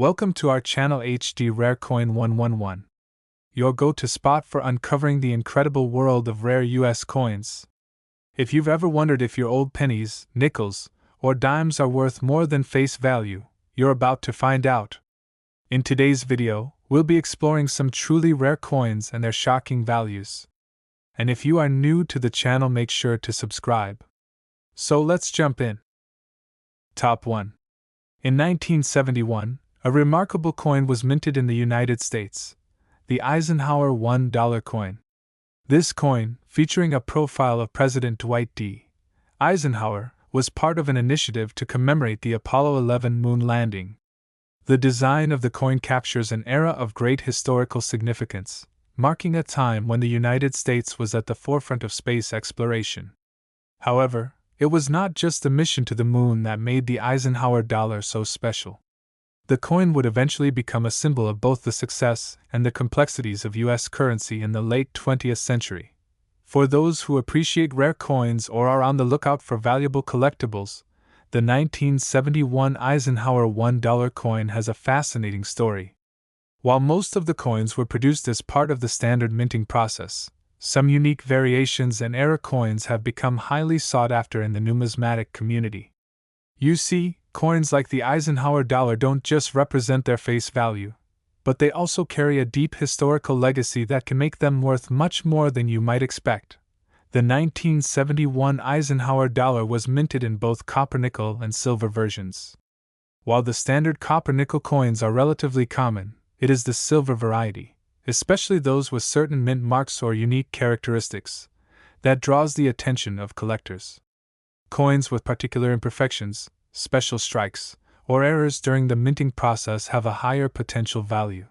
Welcome to our channel HD Rare Coin 111, your go-to spot for uncovering the incredible world of rare US coins. If you've ever wondered if your old pennies, nickels, or dimes are worth more than face value, you're about to find out. In today's video, we'll be exploring some truly rare coins and their shocking values. And if you are new to the channel, make sure to subscribe. So let's jump in. Top 1. In 1971, a remarkable coin was minted in the United States, the Eisenhower $1 coin. This coin, featuring a profile of President Dwight D. Eisenhower, was part of an initiative to commemorate the Apollo 11 moon landing. The design of the coin captures an era of great historical significance, marking a time when the United States was at the forefront of space exploration. However, it was not just the mission to the moon that made the Eisenhower dollar so special. The coin would eventually become a symbol of both the success and the complexities of U.S. currency in the late 20th century. For those who appreciate rare coins or are on the lookout for valuable collectibles, the 1971 Eisenhower $1 coin has a fascinating story. While most of the coins were produced as part of the standard minting process, some unique variations and error coins have become highly sought after in the numismatic community. You see, coins like the Eisenhower dollar don't just represent their face value, but they also carry a deep historical legacy that can make them worth much more than you might expect. The 1971 Eisenhower dollar was minted in both copper-nickel and silver versions. While the standard copper-nickel coins are relatively common, it is the silver variety, especially those with certain mint marks or unique characteristics, that draws the attention of collectors. Coins with particular imperfections, special strikes, or errors during the minting process have a higher potential value.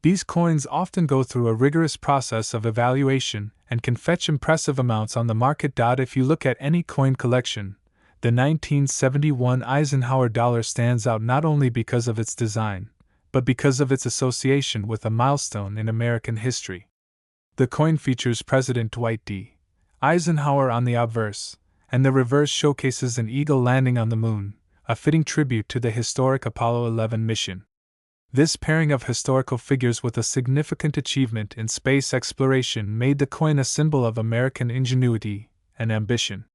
These coins often go through a rigorous process of evaluation and can fetch impressive amounts on the market. If you look at any coin collection, the 1971 Eisenhower dollar stands out not only because of its design, but because of its association with a milestone in American history. The coin features President Dwight D. Eisenhower on the obverse, and the reverse showcases an eagle landing on the moon, a fitting tribute to the historic Apollo 11 mission. This pairing of historical figures with a significant achievement in space exploration made the coin a symbol of American ingenuity and ambition.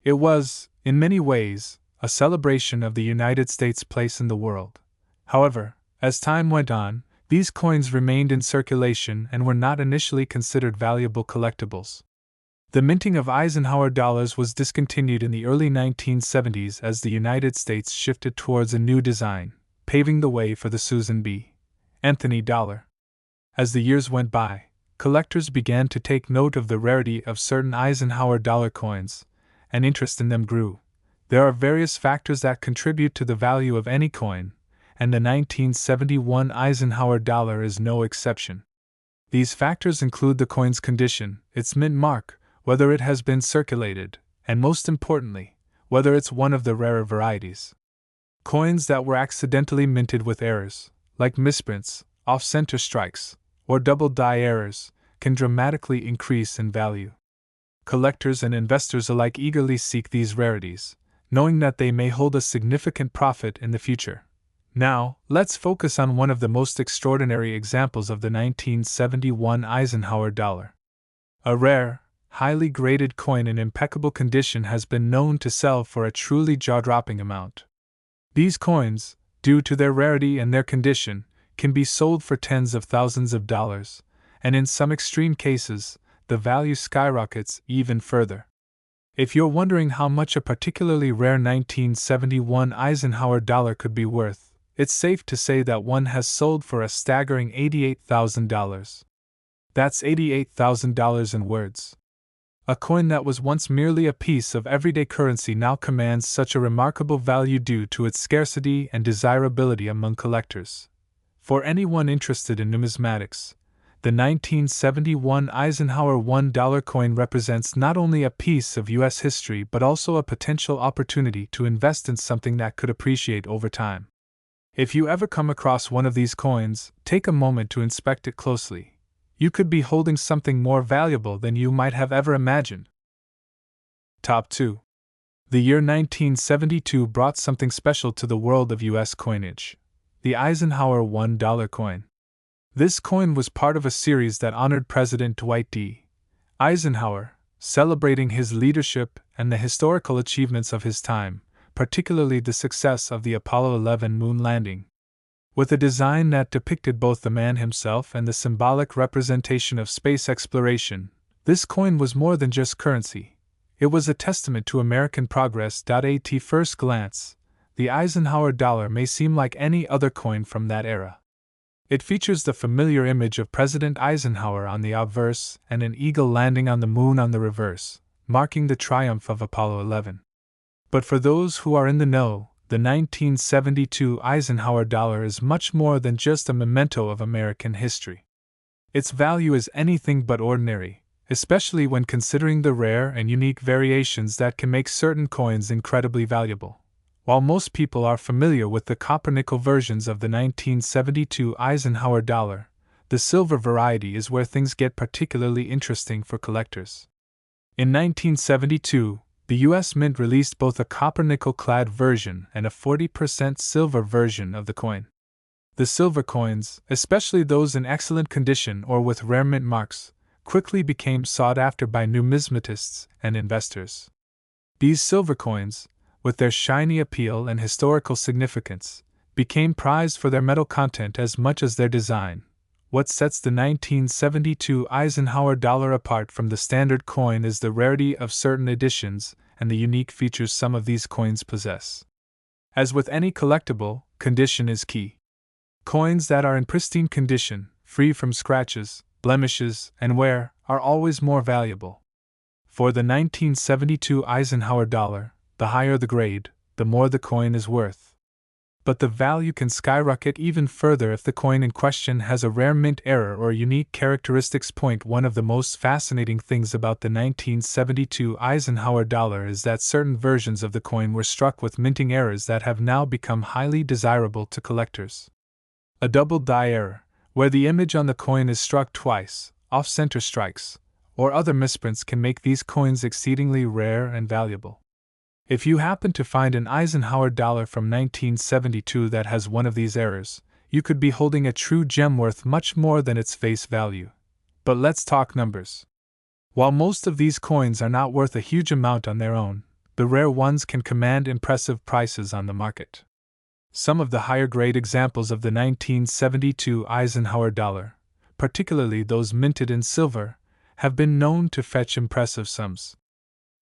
It was, in many ways, a celebration of the United States' place in the world. However, as time went on, these coins remained in circulation and were not initially considered valuable collectibles. The minting of Eisenhower dollars was discontinued in the early 1970s as the United States shifted towards a new design, paving the way for the Susan B. Anthony dollar. As the years went by, collectors began to take note of the rarity of certain Eisenhower dollar coins, and interest in them grew. There are various factors that contribute to the value of any coin, and the 1971 Eisenhower dollar is no exception. These factors include the coin's condition, its mint mark, whether it has been circulated, and most importantly, whether it's one of the rarer varieties. Coins that were accidentally minted with errors, like misprints, off-center strikes, or double die errors, can dramatically increase in value. Collectors and investors alike eagerly seek these rarities, knowing that they may hold a significant profit in the future. Now, let's focus on one of the most extraordinary examples of the 1971 Eisenhower dollar. A rare, highly graded coin in impeccable condition has been known to sell for a truly jaw-dropping amount. These coins, due to their rarity and their condition, can be sold for tens of thousands of dollars, and in some extreme cases, the value skyrockets even further. If you're wondering how much a particularly rare 1971 Eisenhower dollar could be worth, it's safe to say that one has sold for a staggering $88,000. That's $88,000 in words. A coin that was once merely a piece of everyday currency now commands such a remarkable value due to its scarcity and desirability among collectors. For anyone interested in numismatics, the 1971 Eisenhower $1 coin represents not only a piece of U.S. history but also a potential opportunity to invest in something that could appreciate over time. If you ever come across one of these coins, take a moment to inspect it closely. You could be holding something more valuable than you might have ever imagined. Top 2. The year 1972 brought something special to the world of U.S. coinage. the Eisenhower $1 coin. This coin was part of a series that honored President Dwight D. Eisenhower, celebrating his leadership and the historical achievements of his time, particularly the success of the Apollo 11 moon landing. With a design that depicted both the man himself and the symbolic representation of space exploration, this coin was more than just currency. It was a testament to American progress. At first glance, the Eisenhower dollar may seem like any other coin from that era. It features the familiar image of President Eisenhower on the obverse and an eagle landing on the moon on the reverse, marking the triumph of Apollo 11. But for those who are in the know, the 1972 Eisenhower dollar is much more than just a memento of American history. Its value is anything but ordinary, especially when considering the rare and unique variations that can make certain coins incredibly valuable. While most people are familiar with the copper-nickel versions of the 1972 Eisenhower dollar, the silver variety is where things get particularly interesting for collectors. In 1972, the U.S. Mint released both a copper-nickel-clad version and a 40% silver version of the coin. The silver coins, especially those in excellent condition or with rare mint marks, quickly became sought after by numismatists and investors. These silver coins, with their shiny appeal and historical significance, became prized for their metal content as much as their design. What sets the 1972 Eisenhower dollar apart from the standard coin is the rarity of certain editions and the unique features some of these coins possess. As with any collectible, condition is key. Coins that are in pristine condition, free from scratches, blemishes, and wear, are always more valuable. For the 1972 Eisenhower dollar, the higher the grade, the more the coin is worth. But the value can skyrocket even further if the coin in question has a rare mint error or unique characteristics. One of the most fascinating things about the 1972 Eisenhower dollar is that certain versions of the coin were struck with minting errors that have now become highly desirable to collectors. A double die error, where the image on the coin is struck twice, off-center strikes, or other misprints can make these coins exceedingly rare and valuable. If you happen to find an Eisenhower dollar from 1972 that has one of these errors, you could be holding a true gem worth much more than its face value. But let's talk numbers. While most of these coins are not worth a huge amount on their own, the rare ones can command impressive prices on the market. Some of the higher grade examples of the 1972 Eisenhower dollar, particularly those minted in silver, have been known to fetch impressive sums.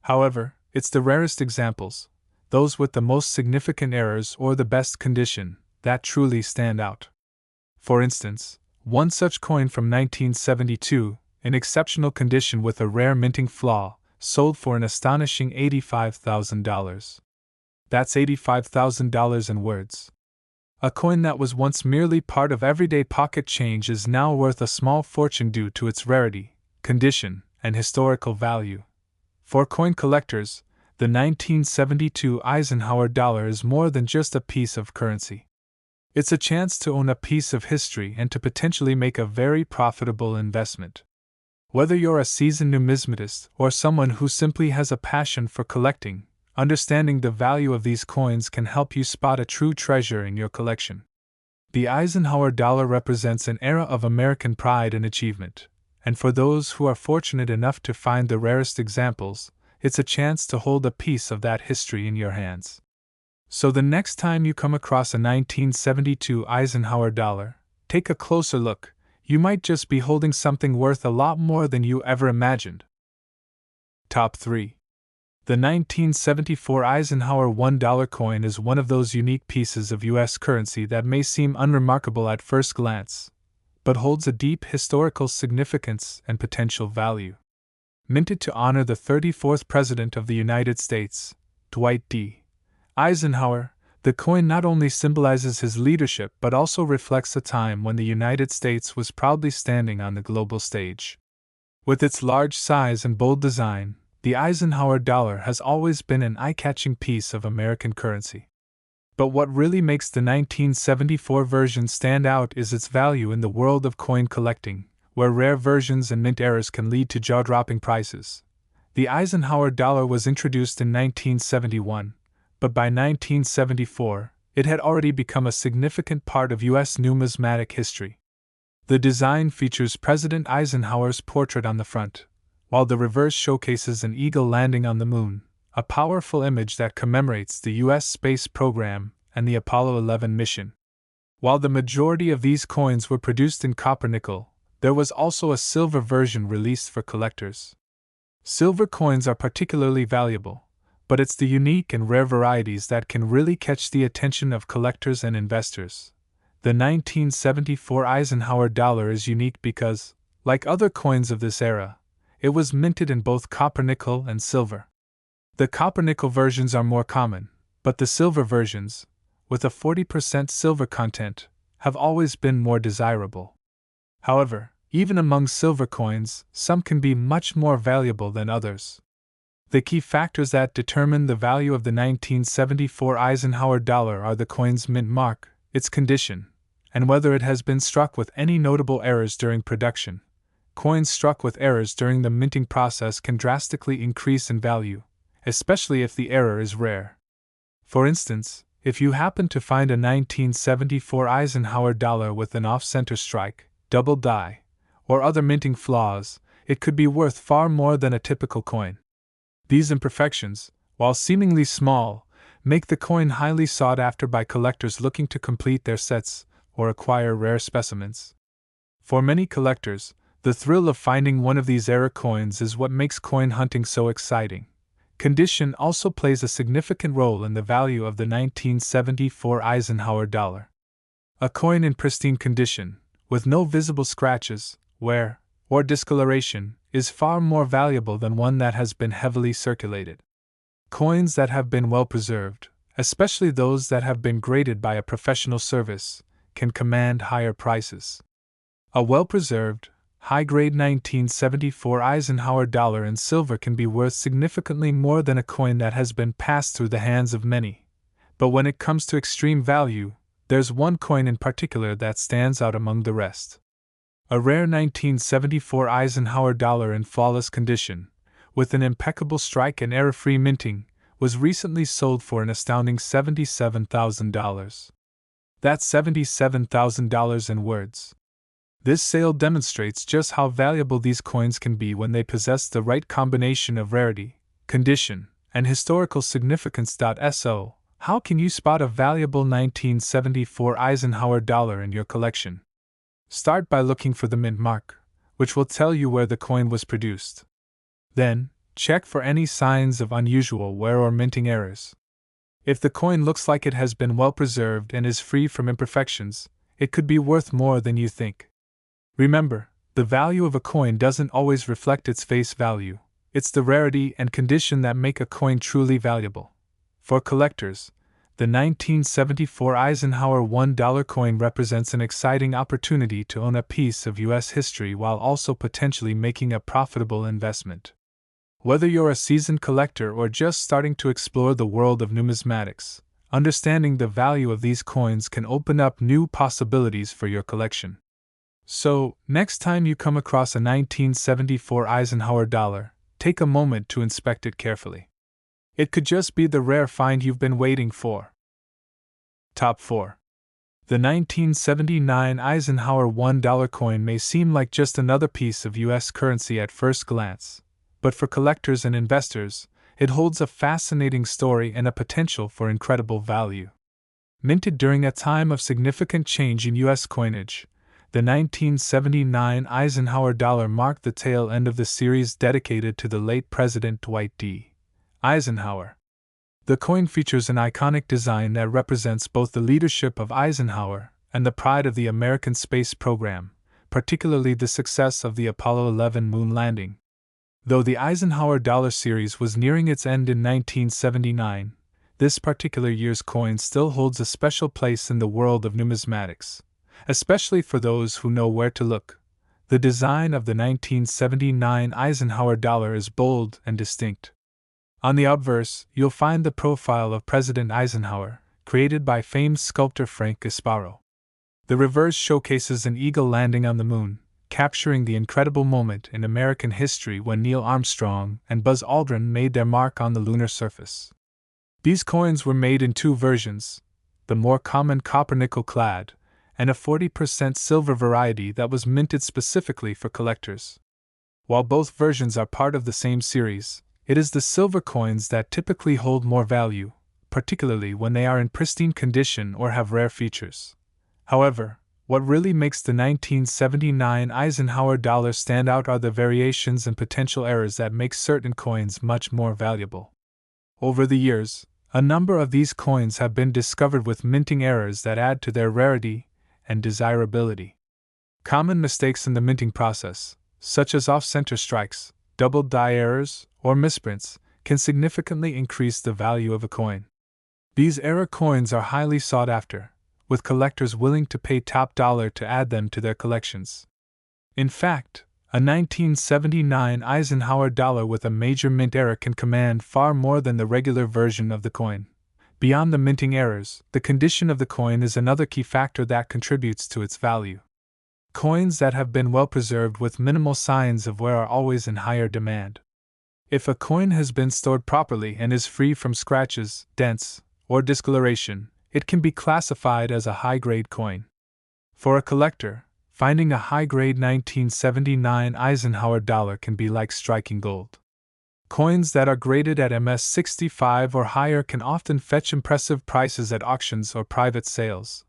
However, it's the rarest examples, those with the most significant errors or the best condition, that truly stand out. For instance, one such coin from 1972, in exceptional condition with a rare minting flaw, sold for an astonishing $85,000. That's $85,000 in words. A coin that was once merely part of everyday pocket change is now worth a small fortune due to its rarity, condition, and historical value. For coin collectors, the 1972 Eisenhower dollar is more than just a piece of currency. It's a chance to own a piece of history and to potentially make a very profitable investment. Whether you're a seasoned numismatist or someone who simply has a passion for collecting, understanding the value of these coins can help you spot a true treasure in your collection. The Eisenhower dollar represents an era of American pride and achievement, and for those who are fortunate enough to find the rarest examples, it's a chance to hold a piece of that history in your hands. So the next time you come across a 1972 Eisenhower dollar, take a closer look. You might just be holding something worth a lot more than you ever imagined. Top 3. The 1974 Eisenhower $1 coin is one of those unique pieces of U.S. currency that may seem unremarkable at first glance, but holds a deep historical significance and potential value. Minted to honor the 34th President of the United States, Dwight D. Eisenhower, the coin not only symbolizes his leadership but also reflects a time when the United States was proudly standing on the global stage. With its large size and bold design, the Eisenhower dollar has always been an eye-catching piece of American currency. But what really makes the 1974 version stand out is its value in the world of coin collecting, where rare versions and mint errors can lead to jaw-dropping prices. The Eisenhower dollar was introduced in 1971, but by 1974, it had already become a significant part of U.S. numismatic history. The design features President Eisenhower's portrait on the front, while the reverse showcases an eagle landing on the moon, a powerful image that commemorates the U.S. space program and the Apollo 11 mission. While the majority of these coins were produced in copper-nickel, there was also a silver version released for collectors. Silver coins are particularly valuable, but it's the unique and rare varieties that can really catch the attention of collectors and investors. The 1974 Eisenhower dollar is unique because, like other coins of this era, it was minted in both copper-nickel and silver. The copper-nickel versions are more common, but the silver versions, with a 40% silver content, have always been more desirable. However, even among silver coins, some can be much more valuable than others. The key factors that determine the value of the 1974 Eisenhower dollar are the coin's mint mark, its condition, and whether it has been struck with any notable errors during production. Coins struck with errors during the minting process can drastically increase in value, especially if the error is rare. For instance, if you happen to find a 1974 Eisenhower dollar with an off-center strike, double die, or other minting flaws, it could be worth far more than a typical coin. These imperfections, while seemingly small, make the coin highly sought after by collectors looking to complete their sets or acquire rare specimens. For many collectors, the thrill of finding one of these error coins is what makes coin hunting so exciting. Condition also plays a significant role in the value of the 1974 Eisenhower dollar. A coin in pristine condition, with no visible scratches, wear, or discoloration, is far more valuable than one that has been heavily circulated. Coins that have been well preserved, especially those that have been graded by a professional service, can command higher prices. A well-preserved, high-grade 1974 Eisenhower dollar in silver can be worth significantly more than a coin that has been passed through the hands of many. But when it comes to extreme value, there's one coin in particular that stands out among the rest. A rare 1974 Eisenhower dollar in flawless condition, with an impeccable strike and error-free minting, was recently sold for an astounding $77,000. That's $77,000 in words. This sale demonstrates just how valuable these coins can be when they possess the right combination of rarity, condition, and historical significance. So, how can you spot a valuable 1974 Eisenhower dollar in your collection? Start by looking for the mint mark, which will tell you where the coin was produced. Then, check for any signs of unusual wear or minting errors. If the coin looks like it has been well preserved and is free from imperfections, it could be worth more than you think. Remember, the value of a coin doesn't always reflect its face value. It's the rarity and condition that make a coin truly valuable. For collectors, the 1974 Eisenhower $1 coin represents an exciting opportunity to own a piece of U.S. history while also potentially making a profitable investment. Whether you're a seasoned collector or just starting to explore the world of numismatics, understanding the value of these coins can open up new possibilities for your collection. So, next time you come across a 1974 Eisenhower dollar, take a moment to inspect it carefully. It could just be the rare find you've been waiting for. Top 4. The 1979 Eisenhower $1 coin may seem like just another piece of U.S. currency at first glance, but for collectors and investors, it holds a fascinating story and a potential for incredible value. Minted during a time of significant change in U.S. coinage, the 1979 Eisenhower dollar marked the tail end of the series dedicated to the late President Dwight D. Eisenhower. The coin features an iconic design that represents both the leadership of Eisenhower and the pride of the American space program, particularly the success of the Apollo 11 moon landing. Though the Eisenhower dollar series was nearing its end in 1979, this particular year's coin still holds a special place in the world of numismatics, especially for those who know where to look. The design of the 1979 Eisenhower dollar is bold and distinct. On the obverse, you'll find the profile of President Eisenhower, created by famed sculptor Frank Gasparo. The reverse showcases an eagle landing on the moon, capturing the incredible moment in American history when Neil Armstrong and Buzz Aldrin made their mark on the lunar surface. These coins were made in two versions, the more common copper-nickel clad, and a 40% silver variety that was minted specifically for collectors. While both versions are part of the same series, it is the silver coins that typically hold more value, particularly when they are in pristine condition or have rare features. However, what really makes the 1979 Eisenhower dollar stand out are the variations and potential errors that make certain coins much more valuable. Over the years, a number of these coins have been discovered with minting errors that add to their rarity and desirability. Common mistakes in the minting process, such as off-center strikes, double die errors, or misprints, can significantly increase the value of a coin. These error coins are highly sought after, with collectors willing to pay top dollar to add them to their collections. In fact, a 1979 Eisenhower dollar with a major mint error can command far more than the regular version of the coin. Beyond the minting errors, the condition of the coin is another key factor that contributes to its value. Coins that have been well preserved with minimal signs of wear are always in higher demand. If a coin has been stored properly and is free from scratches, dents, or discoloration, it can be classified as a high-grade coin. For a collector, finding a high-grade 1979 Eisenhower dollar can be like striking gold. Coins that are graded at MS 65 or higher can often fetch impressive prices at auctions or private sales.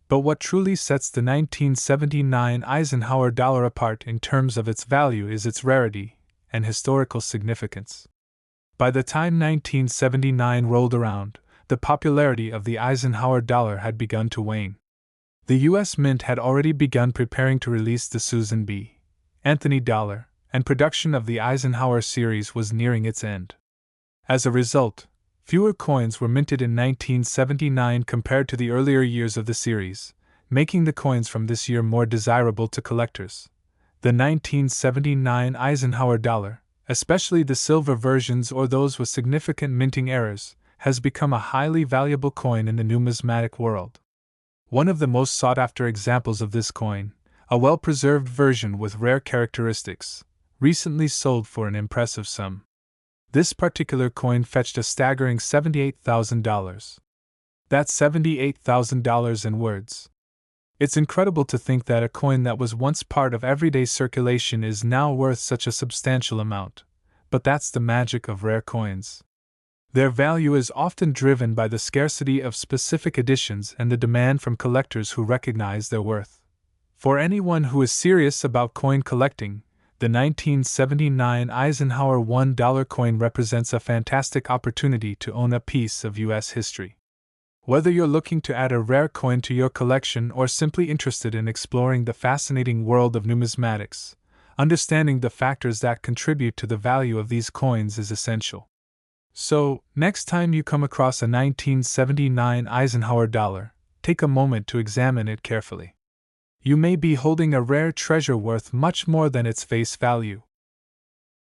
But what truly sets the 1979 Eisenhower dollar apart in terms of its value is its rarity and historical significance. By the time 1979 rolled around, the popularity of the Eisenhower dollar had begun to wane. The U.S. Mint had already begun preparing to release the Susan B. Anthony dollar, and production of the Eisenhower series was nearing its end. As a result, fewer coins were minted in 1979 compared to the earlier years of the series, making the coins from this year more desirable to collectors. The 1979 Eisenhower dollar, especially the silver versions or those with significant minting errors, has become a highly valuable coin in the numismatic world. One of the most sought-after examples of this coin, a well-preserved version with rare characteristics, recently sold for an impressive sum. This particular coin fetched a staggering $78,000. That's $78,000 in words. It's incredible to think that a coin that was once part of everyday circulation is now worth such a substantial amount, but that's the magic of rare coins. Their value is often driven by the scarcity of specific editions and the demand from collectors who recognize their worth. For anyone who is serious about coin collecting, the 1979 Eisenhower $1 coin represents a fantastic opportunity to own a piece of U.S. history. Whether you're looking to add a rare coin to your collection or simply interested in exploring the fascinating world of numismatics, understanding the factors that contribute to the value of these coins is essential. So, next time you come across a 1979 Eisenhower dollar, take a moment to examine it carefully. You may be holding a rare treasure worth much more than its face value.